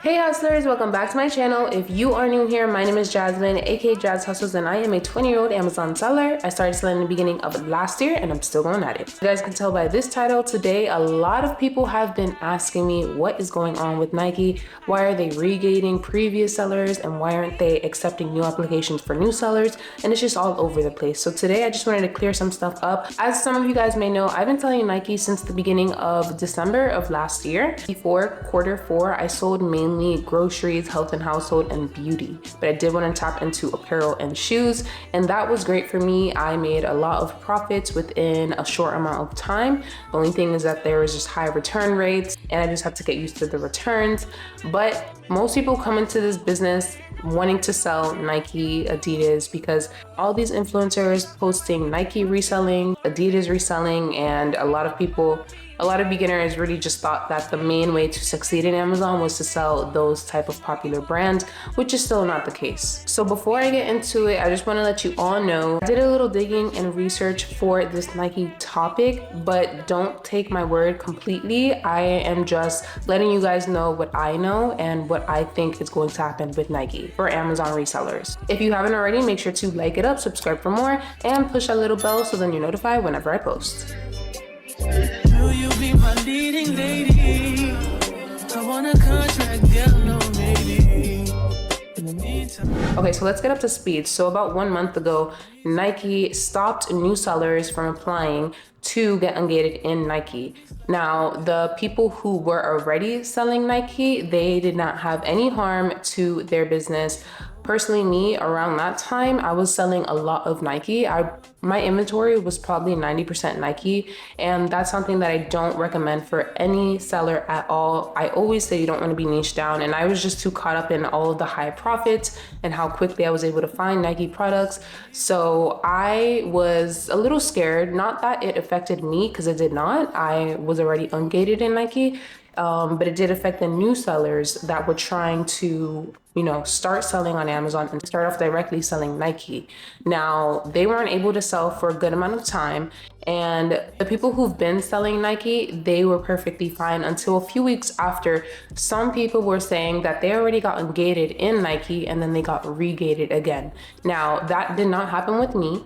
Hey hustlers, welcome back to my channel. If you are new here, my name is Jasmine, aka Jazz Hustles, and I am a 20-year-old Amazon seller. I started selling in the beginning of last year and I'm still going at it. You guys can tell by this title today, a lot of people have been asking me what is going on with Nike. Why are they regating previous sellers and why aren't they accepting new applications for new sellers? And it's just all over the place. So today I just wanted to clear some stuff up. As some of you guys may know, I've been selling Nike since the beginning of December of last year. Before Q4, I sold mainly groceries, health and household, and beauty, but I did want to tap into apparel and shoes, and that was great for me. I made a lot of profits within a short amount of time. The only thing is that there was just high return rates and I just had to get used to the returns. But most people come into this business wanting to sell Nike, Adidas, because all these influencers posting Nike reselling, Adidas reselling, and a lot of beginners really just thought that the main way to succeed in Amazon was to sell those type of popular brands, which is still not the case. So before I get into it, I just want to let you all know I did a little digging and research for this Nike topic, but don't take my word completely. I am just letting you guys know what I know and what I think is going to happen with Nike for Amazon resellers. If you haven't already, make sure to like it up, subscribe for more, and push that little bell so then you're notified whenever I post. Will you be my leading lady? I want a contract, girl, no maybe. In the meantime. Okay, so let's get up to speed. So about 1 month ago, Nike stopped new sellers from applying to get ungated in Nike. Now, the people who were already selling Nike, they did not have any harm to their business. Personally, me, around that time, I was selling a lot of Nike. My inventory was probably 90% Nike, and that's something that I don't recommend for any seller at all. I always say you don't want to be niche down, and I was just too caught up in all of the high profits and how quickly I was able to find Nike products. So I was a little scared, not that it affected me, because it did not. I was already ungated in Nike. But it did affect the new sellers that were trying to, start selling on Amazon and start off directly selling Nike. Now, they weren't able to sell for a good amount of time. And the people who've been selling Nike, they were perfectly fine until a few weeks after some people were saying that they already got ungated in Nike and then they got regated again. Now, that did not happen with me.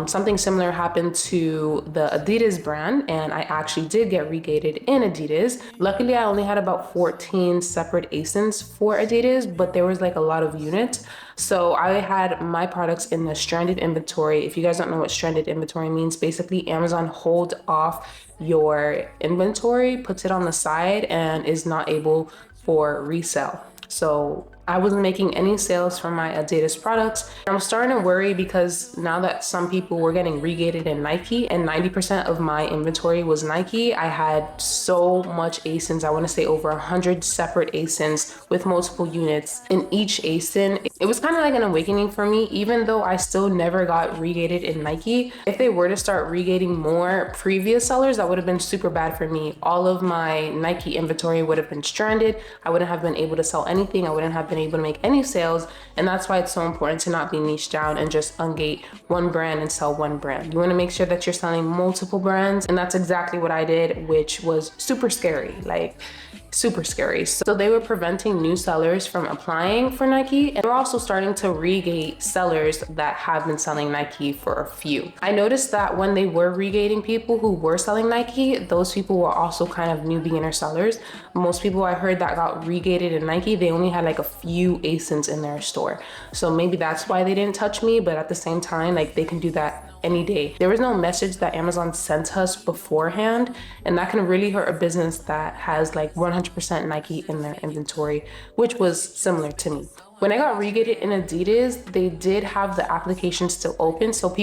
Something similar happened to the Adidas brand, and I actually did get regated in Adidas. Luckily, I only had about 14 separate ASINs for Adidas, but there was like a lot of units. So I had my products in the stranded inventory. If you guys don't know what stranded inventory means, basically Amazon holds off your inventory, puts it on the side, and is not able for resale. So I wasn't making any sales from my Adidas products. I was starting to worry because now that some people were getting regated in Nike and 90% of my inventory was Nike, I had so much ASINs. I want to say over 100 separate ASINs with multiple units in each ASIN. It was kind of like an awakening for me, even though I still never got regated in Nike. If they were to start regating more previous sellers, that would have been super bad for me. All of my Nike inventory would have been stranded. I wouldn't have been able to sell anything. I wouldn't have been able to make any sales, and that's why it's so important to not be niche down and just ungate one brand and sell one brand. You want to make sure that you're selling multiple brands, and that's exactly what I did, which was super scary. Super scary. So they were preventing new sellers from applying for Nike, and we're also starting to regate sellers that have been selling Nike for a few. I noticed that when they were regating people who were selling Nike, those people were also kind of new beginner sellers. Most people I heard that got regated in Nike, they only had like a few ASINs in their store. So maybe that's why they didn't touch me, but at the same time, they can do that any day. There was no message that Amazon sent us beforehand, and that can really hurt a business that has 100% Nike in their inventory, which was similar to me. When I got regated in Adidas, they did have the application still open, so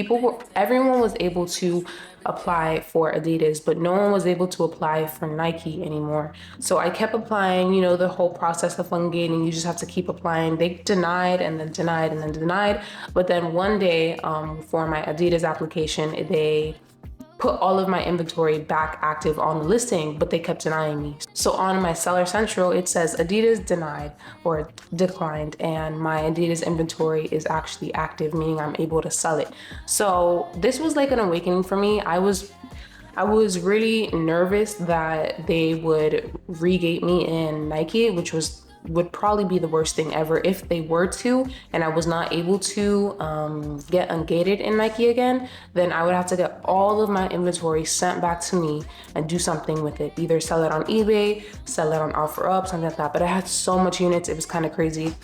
everyone was able to apply for Adidas, but no one was able to apply for Nike anymore. So I kept applying, the whole process of ungating, you just have to keep applying. They denied and then denied and then denied. But then one day for my Adidas application, they put all of my inventory back active on the listing, but they kept denying me. So on my Seller Central, it says Adidas denied or declined, and my Adidas inventory is actually active, meaning I'm able to sell it. So this was like an awakening for me. I was really nervous that they would regate me in Nike, which was would probably be the worst thing ever if they were to, and I was not able to get ungated in Nike again. Then I would have to get all of my inventory sent back to me and do something with it, either sell it on eBay, sell it on OfferUp, something like that. But I had so much units, it was kind of crazy.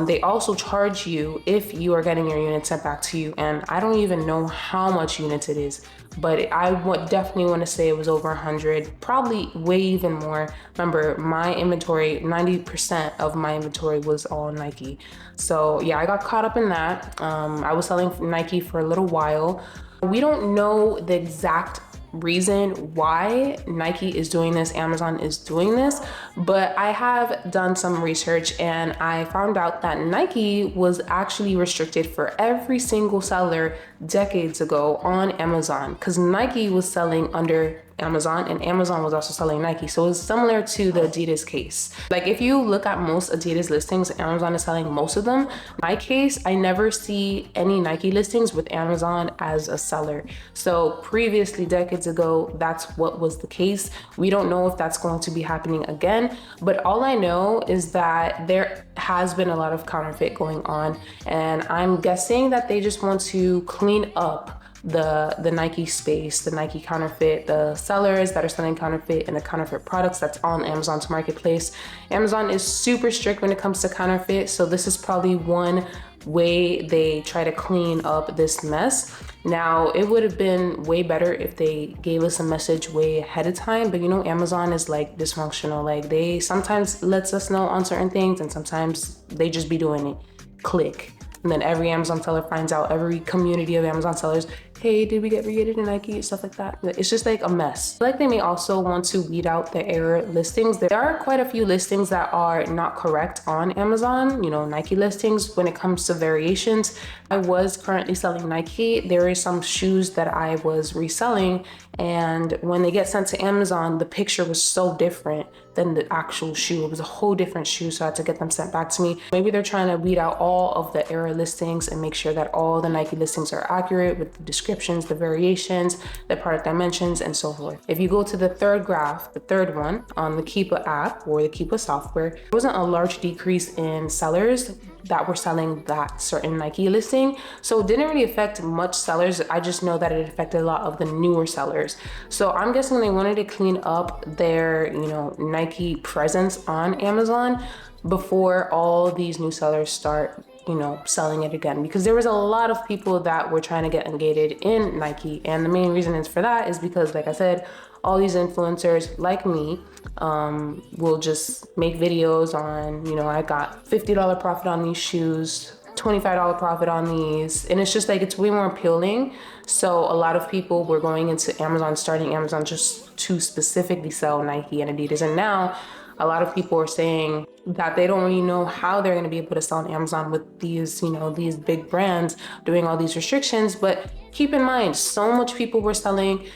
They also charge you if you are getting your units sent back to you, and I don't even know how much units it is, but I would definitely want to say it was over 100, probably way even more. Remember, my inventory, 90% of my inventory was all Nike. So yeah, I got caught up in that. I was selling Nike for a little while. We don't know the exact reason why Nike is doing this, Amazon is doing this, but I have done some research and I found out that Nike was actually restricted for every single seller decades ago on Amazon, because Nike was selling under Amazon and Amazon was also selling Nike. So it's similar to the Adidas case. Like if you look at most Adidas listings, Amazon is selling most of them. My case, I never see any Nike listings with Amazon as a seller. So previously, decades ago, that's what was the case. We don't know if that's going to be happening again, but all I know is that there has been a lot of counterfeit going on, and I'm guessing that they just want to clean up the Nike space, the Nike counterfeit, the sellers that are selling counterfeit and the counterfeit products that's on Amazon's marketplace. Amazon is super strict when it comes to counterfeit, so this is probably one way they try to clean up this mess. Now, it would have been way better if they gave us a message way ahead of time, but you know, Amazon is like dysfunctional. Like they sometimes lets us know on certain things and sometimes they just be doing it. Click. And then every Amazon seller finds out, every community of Amazon sellers, hey, did we get regated in Nike? Stuff like that. It's just like a mess. Like they may also want to weed out the error listings. There are quite a few listings that are not correct on Amazon, you know, Nike listings when it comes to variations. I was currently selling Nike. There is some shoes that I was reselling, and when they get sent to Amazon, the picture was so different than the actual shoe. It was a whole different shoe, so I had to get them sent back to me. Maybe they're trying to weed out all of the error listings and make sure that all the Nike listings are accurate with the descriptions, the variations, the product dimensions, and so forth. If you go to the third graph, the third one on the Keepa app or the Keepa software, there wasn't a large decrease in sellers that were selling that certain Nike listing. So it didn't really affect much sellers. I just know that it affected a lot of the newer sellers. So I'm guessing they wanted to clean up their, you know, Nike presence on Amazon before all these new sellers start, you know, selling it again, because there was a lot of people that were trying to get ungated in Nike. And the main reason is for that is because, like I said, all these influencers like me will just make videos on, you know, I got $50 profit on these shoes, $25 profit on these, and it's just like, it's way more appealing. So a lot of people were going into Amazon, starting Amazon just to specifically sell Nike and Adidas. And now a lot of people are saying that they don't really know how they're going to be able to sell on Amazon with these, you know, these big brands doing all these restrictions. But keep in mind, so much people were selling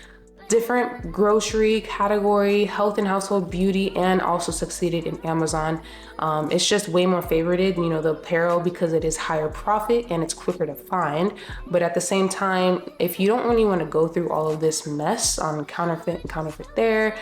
different grocery category, health and household, beauty, and also succeeded in Amazon. It's just way more favorited, you know, the apparel, because it is higher profit and it's quicker to find. But at the same time, if you don't really want to go through all of this mess on counterfeit and counterfeit there,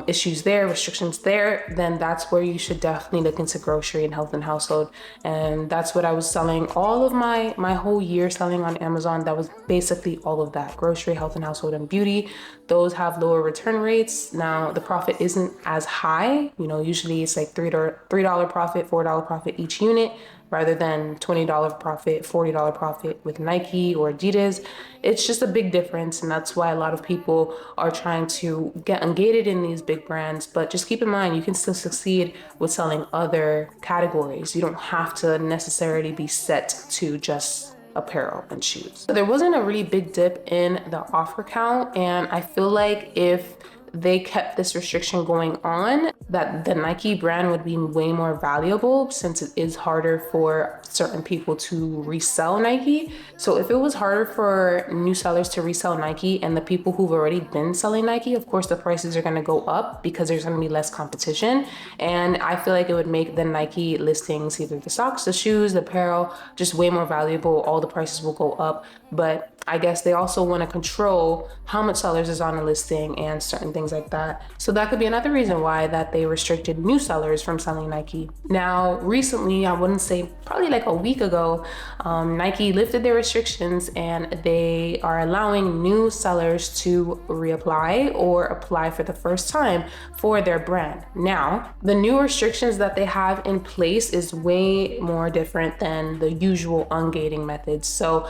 issues there, restrictions there, then that's where you should definitely look into grocery and health and household. And that's what I was selling all of my whole year selling on Amazon. That was basically all of that: grocery, health and household, and beauty. Those have lower return rates. Now the profit isn't as high, you know, usually it's like $3 profit, $4 profit each unit, rather than $20 profit, $40 profit with Nike or Adidas. It's just a big difference, and that's why a lot of people are trying to get ungated in these big brands. But just keep in mind, you can still succeed with selling other categories. You don't have to necessarily be set to just apparel and shoes. So there wasn't a really big dip in the offer count, and I feel like if they kept this restriction going on, that the Nike brand would be way more valuable, since it is harder for certain people to resell Nike. So if it was harder for new sellers to resell Nike and the people who've already been selling Nike, of course the prices are going to go up because there's going to be less competition. And I feel like it would make the Nike listings, either the socks, the shoes, the apparel, just way more valuable. All the prices will go up. But I guess they also want to control how much sellers is on a listing and certain things things like that. So that could be another reason why that they restricted new sellers from selling Nike. Now, recently, I wouldn't say probably like a week ago, Nike lifted their restrictions and they are allowing new sellers to reapply or apply for the first time for their brand. Now, the new restrictions that they have in place is way more different than the usual ungating methods. So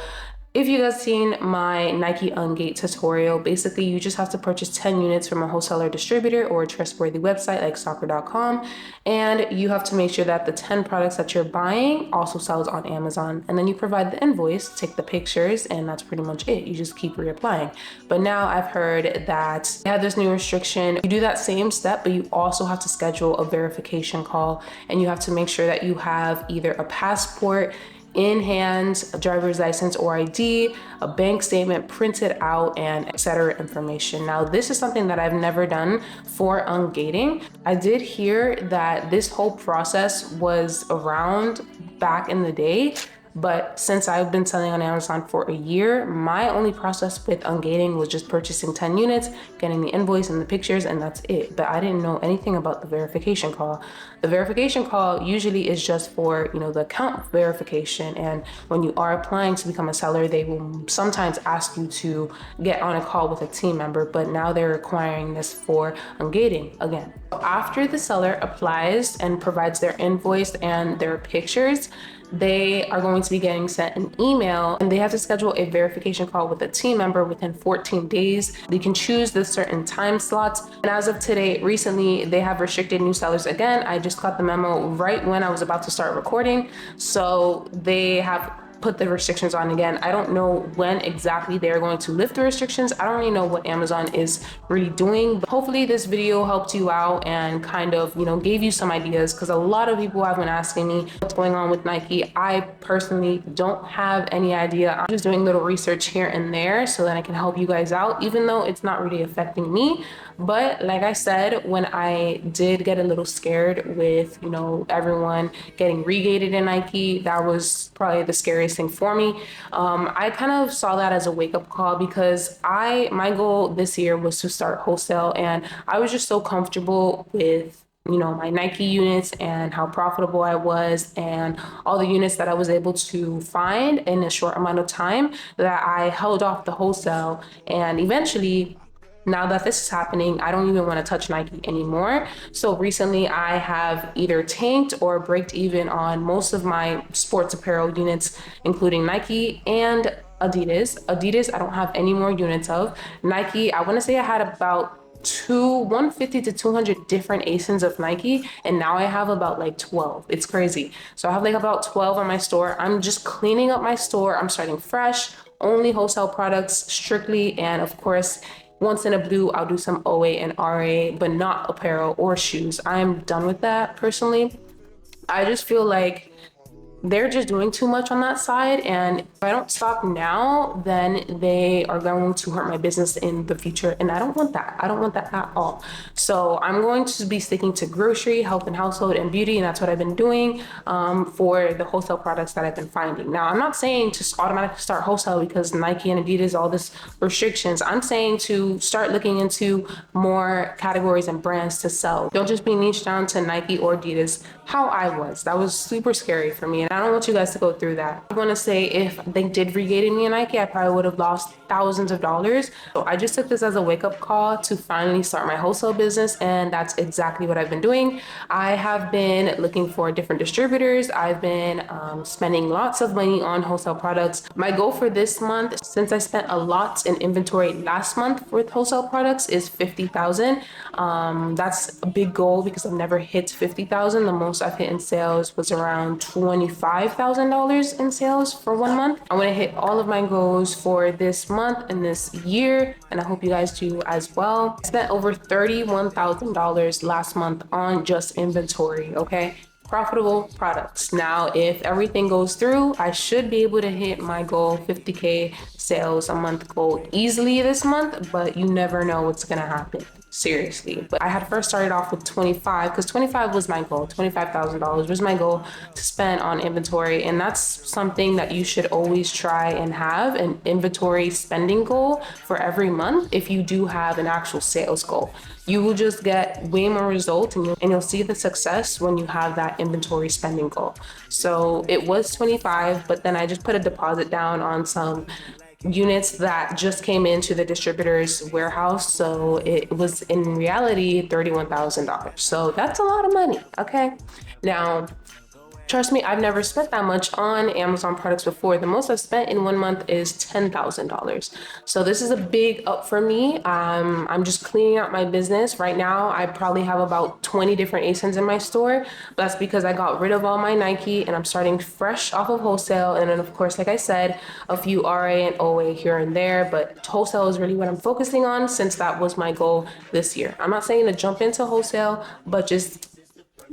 if you guys seen my Nike Ungate tutorial, basically you just have to purchase 10 units from a wholesaler distributor or a trustworthy website like soccer.com, and you have to make sure that the 10 products that you're buying also sells on Amazon. And then you provide the invoice, take the pictures, and that's pretty much it. You just keep reapplying. But now I've heard that they have this new restriction. You do that same step, but you also have to schedule a verification call, and you have to make sure that you have either a passport in hand, a driver's license or ID, a bank statement printed out, and etc. information. Now, this is something that I've never done for ungating. I did hear that this whole process was around back in the day, but since I've been selling on Amazon for a year, my only process with ungating was just purchasing 10 units, getting the invoice and the pictures, and that's it. But I didn't know anything about the verification call. The verification call usually is just for, the account verification. And when you are applying to become a seller, they will sometimes ask you to get on a call with a team member, but now they're requiring this for ungating again. After the seller applies and provides their invoice and their pictures, they are going to be getting sent an email, and they have to schedule a verification call with a team member within 14 days. They can choose the certain time slots. And as of today, recently, they have restricted new sellers again. I just got the memo right when I was about to start recording. So they have put the restrictions on again. I don't know when exactly they're going to lift the restrictions. I don't really know what Amazon is really doing, but hopefully this video helped you out and kind of, gave you some ideas, because a lot of people have been asking me what's going on with Nike. I personally don't have any idea. I'm just doing little research here and there so that I can help you guys out, even though it's not really affecting me. But like I said, when I did get a little scared with, everyone getting regated in Nike, that was probably the scariest thing for me. I kind of saw that as a wake-up call, because my goal this year was to start wholesale, and I was just so comfortable with my Nike units and how profitable I was and all the units that I was able to find in a short amount of time, that I held off the wholesale. And eventually, now that this is happening, I don't even want to touch Nike anymore. So recently I have either tanked or braked even on most of my sports apparel units, including Nike and Adidas. Adidas, I don't have any more units of. Nike, I want to say I had about 150 to 200 different ASINs of Nike, and now I have about like 12. It's crazy. So I have like about 12 on my store. I'm just cleaning up my store. I'm starting fresh, only wholesale products strictly, and of course, once in a blue, I'll do some OA and RA, but not apparel or shoes. I'm done with that personally. I just feel like they're just doing too much on that side, and if I don't stop now, then they are going to hurt my business in the future, and I don't want that. I don't want that at all. So I'm going to be sticking to grocery, health and household, and beauty, and that's what I've been doing for the wholesale products that I've been finding. Now, I'm not saying to automatically start wholesale because Nike and Adidas, all this restrictions. I'm saying to start looking into more categories and brands to sell. Don't just be niched down to Nike or Adidas, how I was. That was super scary for me, and I don't want you guys to go through that. I'm gonna say if they did regate me in Nike, I probably would have lost thousands of dollars. So I just took this as a wake-up call to finally start my wholesale business, and that's exactly what I've been doing. I have been looking for different distributors. I've been spending lots of money on wholesale products. My goal for this month, since I spent a lot in inventory last month with wholesale products, is $50,000. That's a big goal because I've never hit $50,000. The most I've hit in sales was around $25,000 in sales for 1 month. I want to hit all of my goals for this month and this year, and I hope you guys do as well. I spent over $31,000 last month on just inventory, okay? Profitable products. Now, if everything goes through, I should be able to hit my goal, 50K sales a month goal easily this month, but you never know what's gonna happen. seriously. But I had first started off with 25 because 25 was my goal. $25,000 was my goal to spend on inventory. And that's something that you should always try and have an inventory spending goal for every month if you do have an actual sales goal. You will just get way more results and you'll see the success when you have that inventory spending goal. So it was 25, but then I just put a deposit down on some units that just came into the distributor's warehouse. So it was in reality $31,000. So that's a lot of money. Okay. Now, trust me, I've never spent that much on Amazon products before. The most I've spent in 1 month is $10,000. So this is a big up for me. I'm just cleaning out my business. Right now, I probably have about 20 different ASINs in my store. That's because I got rid of all my Nike and I'm starting fresh off of wholesale. And then of course, like I said, a few RA and OA here and there, but wholesale is really what I'm focusing on since that was my goal this year. I'm not saying to jump into wholesale, but just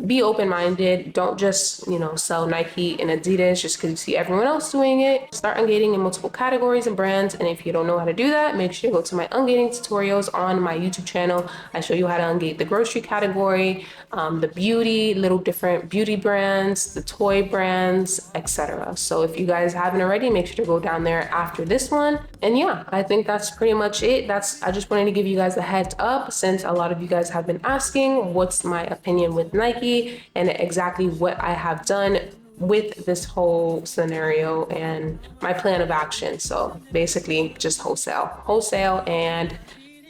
be open-minded. Don't just, sell Nike and Adidas just because you see everyone else doing it. Start ungating in multiple categories and brands. And if you don't know how to do that, make sure you go to my ungating tutorials on my YouTube channel. I show you how to ungate the grocery category, the beauty, little different beauty brands, the toy brands, etc. So if you guys haven't already, make sure to go down there after this one. And yeah, I think that's pretty much it. I just wanted to give you guys a heads up since a lot of you guys have been asking what's my opinion with Nike and exactly what I have done with this whole scenario and my plan of action. So basically just wholesale and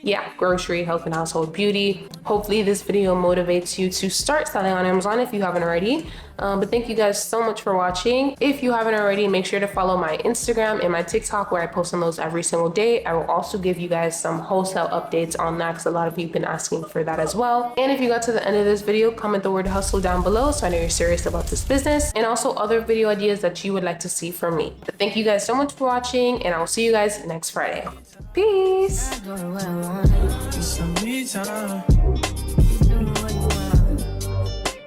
yeah, grocery, health and household beauty. Hopefully this video motivates you to start selling on Amazon if you haven't already. But thank you guys so much for watching. If you haven't already, make sure to follow my Instagram and my TikTok where I post on those every single day. I will also give you guys some wholesale updates on that because a lot of you have been asking for that as well. And if you got to the end of this video, comment the word hustle down below so I know you're serious about this business, and also other video ideas that you would like to see from me. But thank you guys so much for watching, and I will see you guys next Friday. Peace.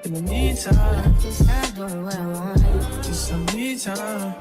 In the meantime, just some me time.